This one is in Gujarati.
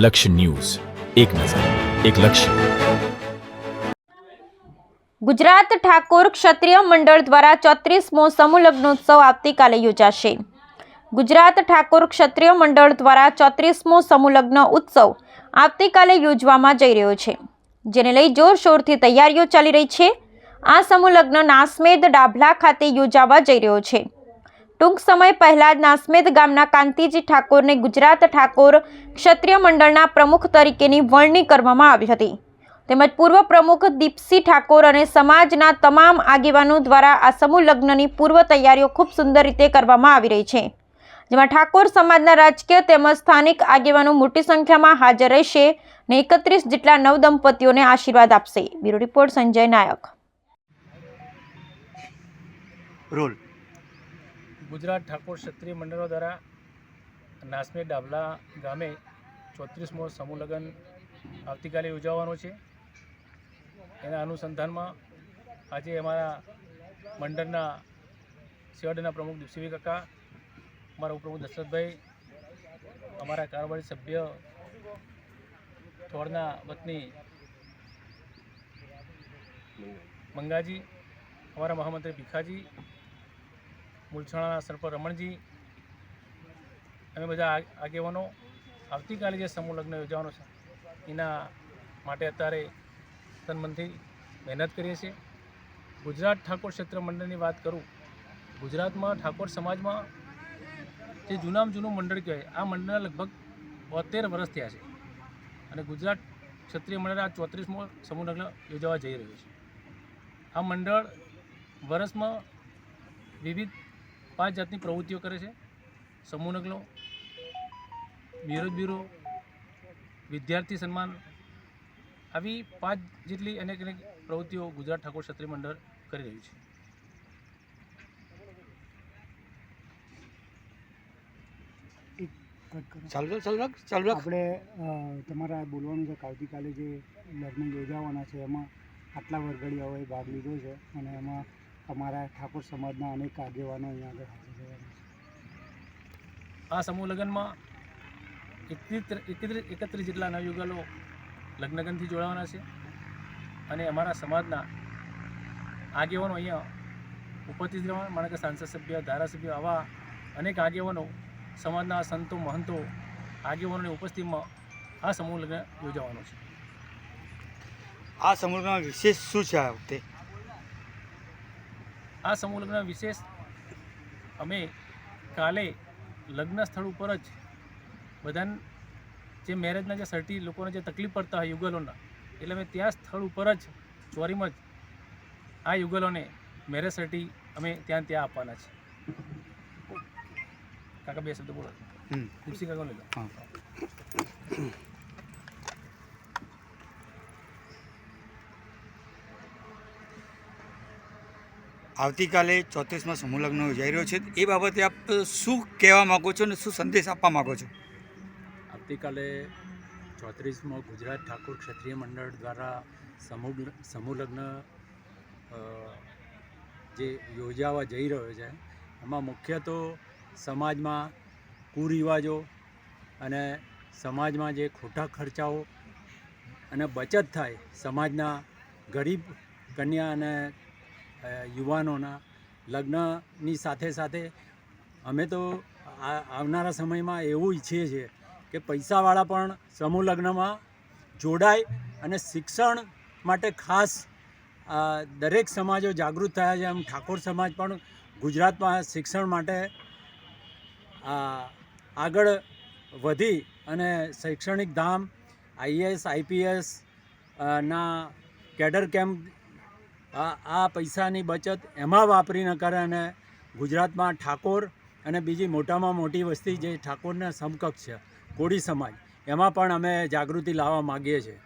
લક્ષ્ય ન્યૂઝ, એક નજર, એક લક્ષ્ય. ગુજરાત ઠાકોર ક્ષત્રિય મંડળ દ્વારા 34મો સમૂહ લગ્નોત્સવ આવતીકાલે યોજાશે. ગુજરાત ઠાકોર ક્ષત્રિય મંડળ દ્વારા 34મો સમૂહ લગ્ન ઉત્સવ આવતીકાલે યોજવામાં જઈ રહ્યો છે, જેને લઈ જોરશોરથી તૈયારીઓ ચાલી રહી છે. આ સમૂહ લગ્ન નાસમેદ ડાભલા ખાતે યોજાવા જઈ રહ્યો છે. ટૂંક સમય પહેલા જ નાસમેદ ગામના કાંતિજી ઠાકોરને ગુજરાત ઠાકોર ક્ષત્રિય મંડળના પ્રમુખ તરીકેની વરણી કરવામાં આવી હતી. તેમજ પૂર્વ પ્રમુખ દીપસિંહ ઠાકોર અને સમાજના તમામ આગેવાનો દ્વારા આ સમૂહ લગ્નની પૂર્વ તૈયારીઓ ખૂબ સુંદર રીતે કરવામાં આવી રહી છે, જેમાં ઠાકોર સમાજના રાજકીય તેમજ સ્થાનિક આગેવાનો મોટી સંખ્યામાં હાજર રહેશે અને 31 જેટલા નવદંપતીઓને આશીર્વાદ આપશે. બ્યુરો રિપોર્ટ સંજય નાયક. રોલ ગુજરાત ઠાકોર ક્ષત્રિય મંડળો દ્વારા નાસમેદ ડાભલા ગામે 34મો સમૂહ લગ્ન આવતીકાલે યોજાવાનો છે. એના અનુસંધાનમાં આજે અમારા મંડળના સેવાડના પ્રમુખ દીપસિંહભાઈ કાકા, અમારા ઉપપ્રમુખ દશરથભાઈ, અમારા કારોબારી સભ્ય થોડના વતની મંગાજી, અમારા મહામંત્રી ભીખાજી, મૂલછાણાના સરપંચ રમણજી, અમે બધા આગેવાનો આવતીકાલે જે સમૂહ લગ્ન યોજવાનો છે એના માટે અત્યારે તનમનથી મહેનત કરીએ છીએ. ગુજરાત ઠાકોર ક્ષેત્ર મંડળની વાત કરું, ગુજરાતમાં ઠાકોર સમાજમાં જે જૂનામાં જૂનું મંડળ કહેવાય, આ મંડળના લગભગ 72 વર્ષ થયા છે અને ગુજરાત ક્ષત્રિય મંડળ આ 34મો સમૂહ લગ્ન યોજવા જઈ રહ્યું છે. આ મંડળ વર્ષમાં વિવિધ 5 જાતની પ્રવૃત્તિઓ કરે છે. સમૂહ લગ્નો, વિરોધ બ્યુરો, વિદ્યાર્થી સન્માન, આવી 5 જેટલી અનેક પ્રવૃત્તિઓ ગુજરાત ઠાકોર ક્ષત્રિય મંડળ કરી રહ્યું છે. આપણે તમારા બોલવાનું છે કે આવતીકાલે જે લગ્ન યોજાવાના છે એમાં આટલા વરઘડિયાઓએ ભાગ લીધો છે અને એમાં અમારા ઠાકોર સમાજના અનેક આગેવાનો અહીંયા આગળ હાજર રહેવાના છે. આ સમૂહ લગ્નમાં 31 જેટલા નવયુગલો લગ્નગનથી જોડાવાના છે અને અમારા સમાજના આગેવાનો અહીંયા ઉપસ્થિત રહેવાના. માનો કે સાંસદ સભ્ય, ધારાસભ્ય, આવા અનેક આગેવાનો, સમાજના સંતો, મહંતો, આગેવાનોની ઉપસ્થિતિમાં આ સમૂહ લગ્ન યોજાવાનો છે. આ સમૂહ લગ્ન વિશેષ શું છે આ વખતે? આ સમૂહ લગ્ન વિશેષ અમે કાલે લગ્ન સ્થળ ઉપર જ બધાને જે મેરેજના જે સર્ટી લોકોને જે તકલીફ પડતા હોય યુગલોના, એટલે અમે ત્યાં સ્થળ ઉપર જ ચોરીમાં જ આ યુગલોને મેરેજ સર્ટી અમે ત્યાં આપવાના છે. કાકા બે શબ્દ બોલો. દીપસિંહ કાકા લઈ લો. આવતીકાલે 34મા સમૂહ લગ્ન યોજાઈ રહ્યો છે, એ બાબતે આપ શું કહેવા માગો છો અને શું સંદેશ આપવા માગો છો? આવતીકાલે 34મો ગુજરાત ઠાકોર ક્ષત્રિય મંડળ દ્વારા સમૂહ લગ્ન જે યોજાવા જઈ રહ્યો છે, એમાં મુખ્ય તો સમાજમાં કુરિવાજો અને સમાજમાં જે ખોટા ખર્ચાઓ અને બચત થાય સમાજના ગરીબ કન્યા અને યુવાનોના લગ્નની સાથે સાથે અમે તો આવનારા સમયમાં એવું ઈચ્છીએ છીએ કે પૈસાવાળા પણ સમૂહ લગ્નમાં જોડાય અને શિક્ષણ માટે ખાસ દરેક સમાજો જાગૃત થયા છે. એમ ઠાકોર સમાજ પણ ગુજરાતમાં શિક્ષણ માટે આગળ વધી અને શૈક્ષણિક ધામ, IAS, IPS ના કેડર કેમ્પ, આ પૈસાની બચત એમાં વાપરી ન કરે અને ગુજરાતમાં ઠાકોર અને બીજી મોટામાં મોટી વસ્તી જે ઠાકોરના સમકક્ષ છે કોળી સમાજ, એમાં પણ અમે જાગૃતિ લાવવા માગીએ છીએ.